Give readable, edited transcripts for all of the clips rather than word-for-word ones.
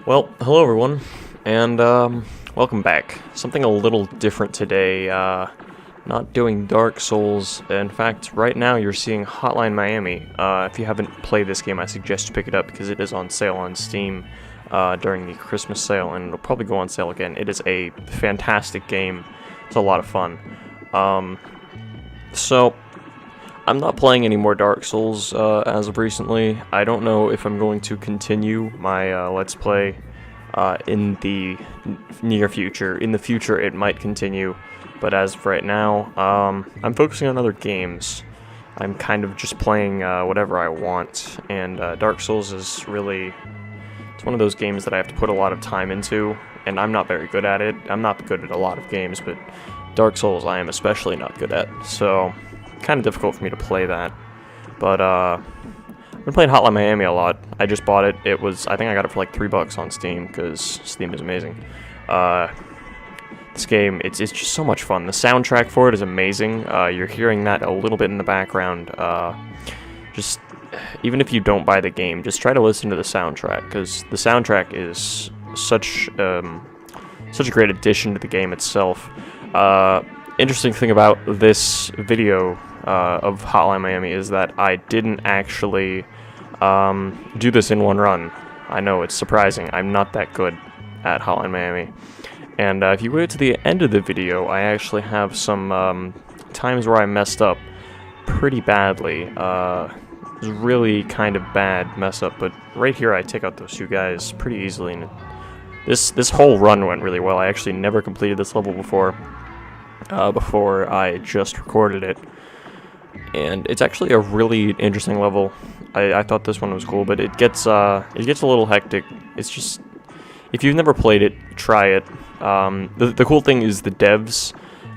Well, hello everyone, and welcome back. Something a little different today. Not doing Dark Souls. In fact, right now you're seeing Hotline Miami. If you haven't played this game, I suggest you pick it up because it is on sale on Steam during the Christmas sale, and it'll probably go on sale again. It is a fantastic game. It's a lot of fun. So I'm not playing any more Dark Souls as of recently. I don't know if I'm going to continue my Let's Play in the near future. In the future, it might continue, but as of right now, I'm focusing on other games. I'm kind of just playing whatever I want, and Dark Souls is really... It's one of those games that I have to put a lot of time into, and I'm not very good at it. I'm not good at a lot of games, but Dark Souls I am especially not good at, so kind of difficult for me to play that. But I've been playing Hotline Miami a lot. I just bought it. I think I got it for like $3 on Steam because Steam is amazing. This game, it's just so much fun. The soundtrack for it is amazing. You're hearing that a little bit in the background. Just even if you don't buy the game, just try to listen to the soundtrack because the soundtrack is such a great addition to the game itself. Interesting thing about this video of Hotline Miami is that I didn't actually do this in one run. I know, it's surprising. I'm not that good at Hotline Miami. And if you wait to the end of the video, I actually have some times where I messed up pretty badly. It was really kind of bad mess up, but right here I take out those two guys pretty easily. And this whole run went really well. I actually never completed this level before I just recorded it. And it's actually a really interesting level. I thought this one was cool, but it gets a little hectic. It's just, if you've never played it, try it. The cool thing is the devs,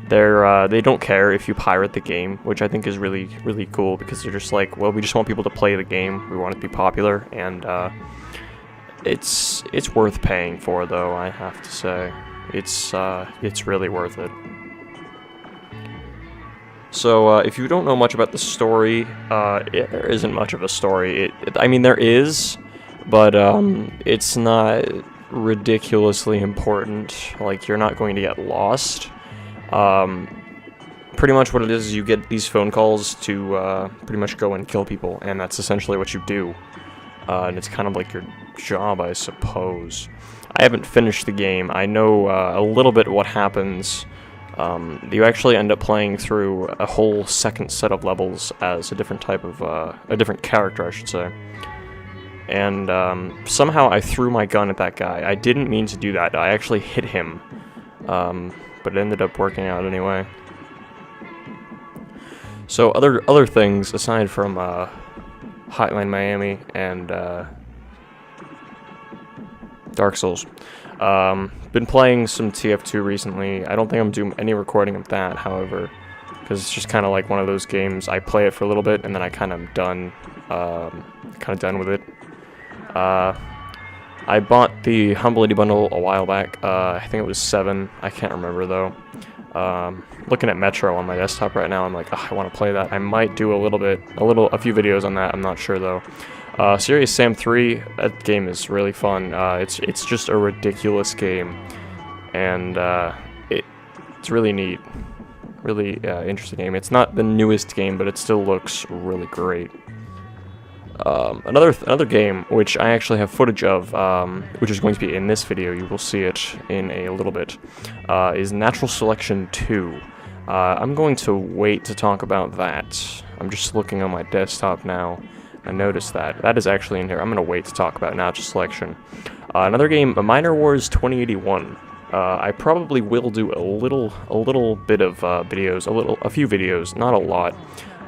they don't care if you pirate the game, which I think is really, really cool, because they're just like, well, we just want people to play the game. We want it to be popular, and it's worth paying for, though, I have to say. It's really worth it. So, if you don't know much about the story, there isn't much of a story. I mean, there is, but it's not ridiculously important. Like, you're not going to get lost. Pretty much what it is you get these phone calls to pretty much go and kill people, and that's essentially what you do. And it's kind of like your job, I suppose. I haven't finished the game. I know a little bit what happens. You actually end up playing through a whole second set of levels as a different type of, a different character, I should say. And somehow I threw my gun at that guy. I didn't mean to do that. I actually hit him, but it ended up working out anyway. So other things aside from Hotline Miami and Dark Souls. Been playing some TF2 recently. I don't think I'm doing any recording of that, however, because it's just kind of like one of those games. I play it for a little bit and then I kind of done with it. I bought the Humble Indie Bundle a while back. I think it was 7. I can't remember though. Looking at Metro on my desktop right now, I'm like, I want to play that. I might do a few videos on that. I'm not sure though. Serious Sam 3, that game is really fun. It's just a ridiculous game, and it's really neat, really interesting game. It's not the newest game, but it still looks really great. Another game which I actually have footage of, which is going to be in this video. You will see it in a little bit. Is Natural Selection 2. I'm going to wait to talk about that. I'm just looking on my desktop now. I noticed that is actually in here. I'm gonna wait to talk about Natural Selection. Another game, Miner Wars 2081. I probably will do a little bit of videos, a few videos, not a lot.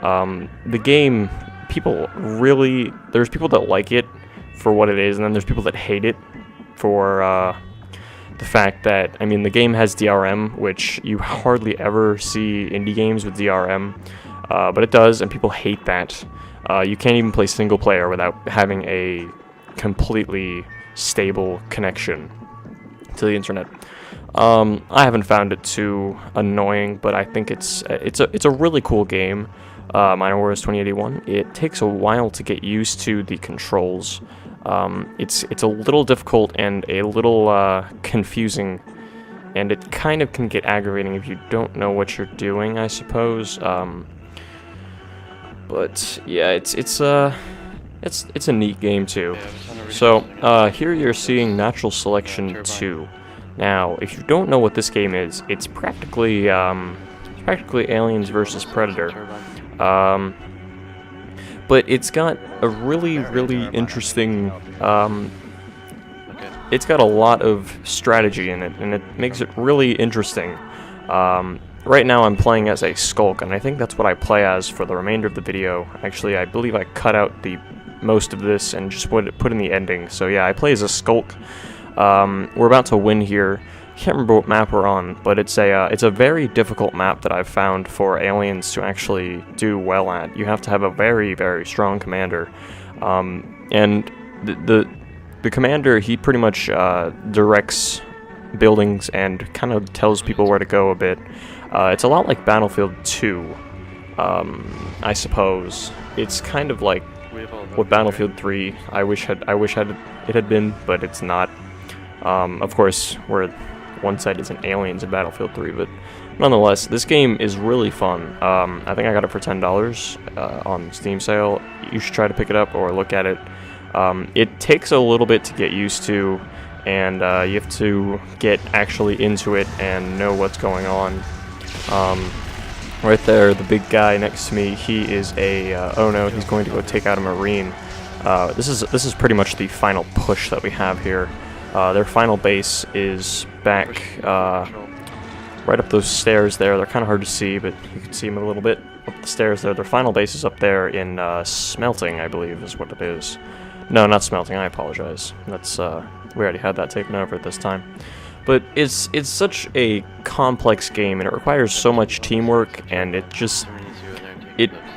The game, there's people that like it for what it is, and then there's people that hate it for the fact that, I mean, the game has DRM, which you hardly ever see indie games with DRM, but it does, and people hate that. You can't even play single player without having a completely stable connection to the internet. I haven't found it too annoying, but I think it's a really cool game. Miner Wars 2081. It takes a while to get used to the controls. It's a little difficult and a little confusing, and it kind of can get aggravating if you don't know what you're doing, I suppose. But yeah, it's a neat game too. So here you're seeing Natural Selection 2. Now, if you don't know what this game is, it's practically Aliens versus Predator. But it's got a really interesting, it's got a lot of strategy in it, and it makes it really interesting. Right now I'm playing as a Skulk, and I think that's what I play as for the remainder of the video. Actually, I believe I cut out the most of this and just put in the ending. So yeah, I play as a Skulk. We're about to win here. Can't remember what map we're on, but it's a very difficult map that I've found for aliens to actually do well at. You have to have a very strong commander, and the commander, he pretty much directs buildings and kind of tells people where to go a bit. It's a lot like Battlefield 2, I suppose. It's kind of like what Battlefield 3 I wish it had been, but it's not. Of course, one side isn't aliens in Battlefield 3, but nonetheless, this game is really fun. I think I got it for $10 on Steam sale. You should try to pick it up or look at it. It takes a little bit to get used to, and you have to get actually into it and know what's going on. Right there, the big guy next to me, he is oh no, he's going to go take out a Marine. This is pretty much the final push that we have here. Their final base is back right up those stairs there. They're kind of hard to see, but you can see them a little bit up the stairs there. Their final base is up there in Smelting, I believe is what it is. No, not Smelting, I apologize. That's we already had that taken over at this time. But it's such a complex game, and it requires so much teamwork, and it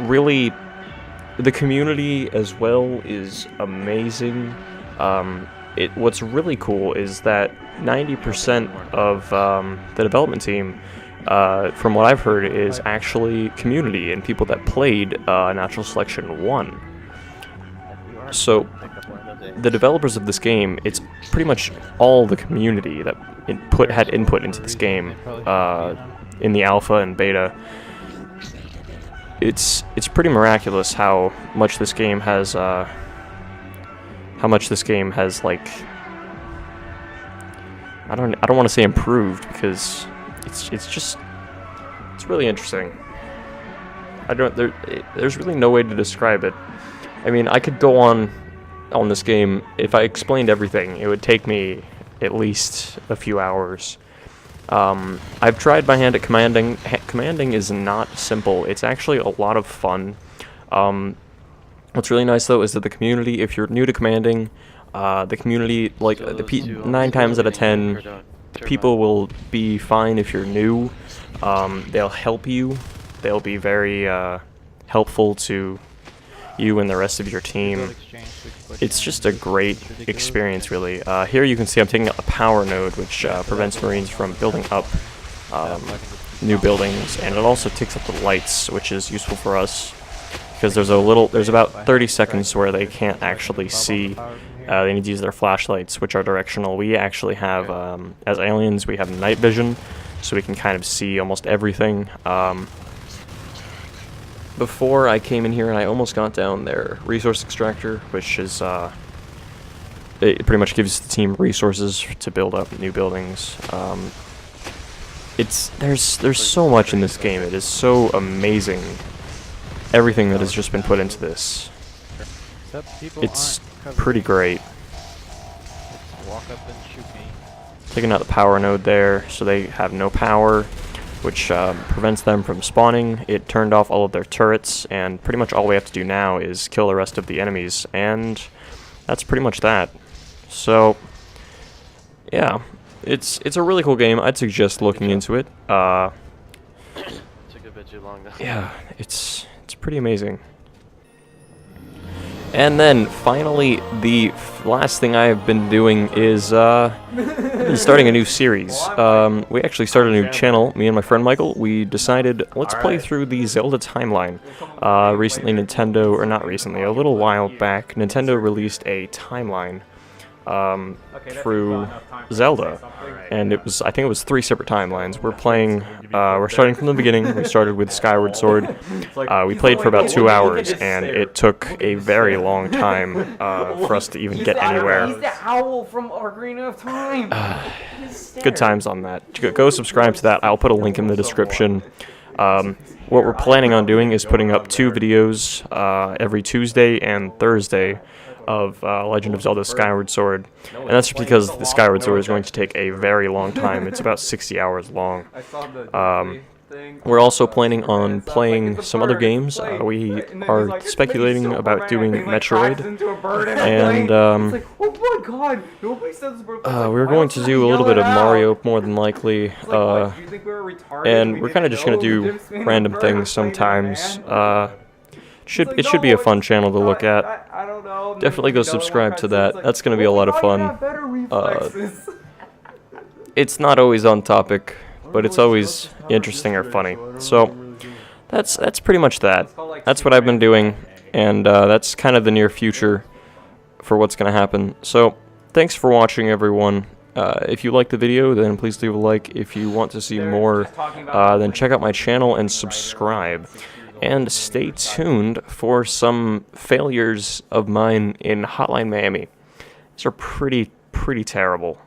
really, the community as well is amazing. What's really cool is that 90% of the development team, from what I've heard, is actually community and people that played Natural Selection 1. So the developers of this game, it's pretty much all the community that had input into this game in the alpha and beta. It's pretty miraculous how much this game has like, I don't want to say improved, because it's really interesting. There's really no way to describe it. I mean, I could go on this game. If I explained everything, it would take me at least a few hours. I've tried my hand at commanding. Commanding is not simple. It's actually a lot of fun. What's really nice though is that the community, if you're new to commanding, the community, like 9 times out of 10, people will be fine if you're new. They'll help you. They'll be very helpful to you and the rest of your team. It's just a great experience, really. Here you can see I'm taking out the power node, which prevents Marines from building up new buildings, and it also takes up the lights, which is useful for us, because there's about 30 seconds where they can't actually see. They need to use their flashlights, which are directional. We actually have, as aliens, we have night vision, so we can kind of see almost everything. Before I came in here, and I almost got down their resource extractor, which is, it pretty much gives the team resources to build up new buildings. There's so much in this game. It is so amazing. Everything that has just been put into this. It's pretty great. Taking out the power node there, so they have no power, which prevents them from spawning. It turned off all of their turrets, and pretty much all we have to do now is kill the rest of the enemies, and that's pretty much that. So, yeah, it's a really cool game. I'd suggest looking into it. Took a bit too long, though. Yeah, it's pretty amazing. And then, finally, the last thing I have been doing is, starting a new series. We actually started a new channel, me and my friend Michael. We decided, let's play through the Zelda timeline. Recently Nintendo, or not recently, a little while back, Nintendo released a timeline through Zelda, and I think it was 3 separate timelines. We're starting from the beginning. We started with Skyward Sword. We played for about 2 hours, and it took a very long time for us to even get anywhere. He's the owl from Ocarina of Time. Good times on that. Go subscribe to that. I'll put a link in the description. What we're planning on doing is putting up 2 videos every Tuesday and Thursday of Legend of Zelda Skyward Sword, and that's because the Skyward Sword is going to take a very long time. It's about 60 hours long. We're also planning on playing some other games. We are speculating about doing Metroid, and we're going to do a little bit of Mario, more than likely, and we're kind of just going to do random things sometimes. It should be a fun channel to look at. Definitely go subscribe to that. That's going to be a lot of fun. It's not always on topic, but it's always interesting or funny. So that's pretty much that. That's what I've been doing, and that's kind of the near future for what's going to happen. So thanks for watching, everyone. If you like the video, then please leave a like. If you want to see more, then check out my channel and subscribe. And stay tuned for some failures of mine in Hotline Miami. These are pretty terrible.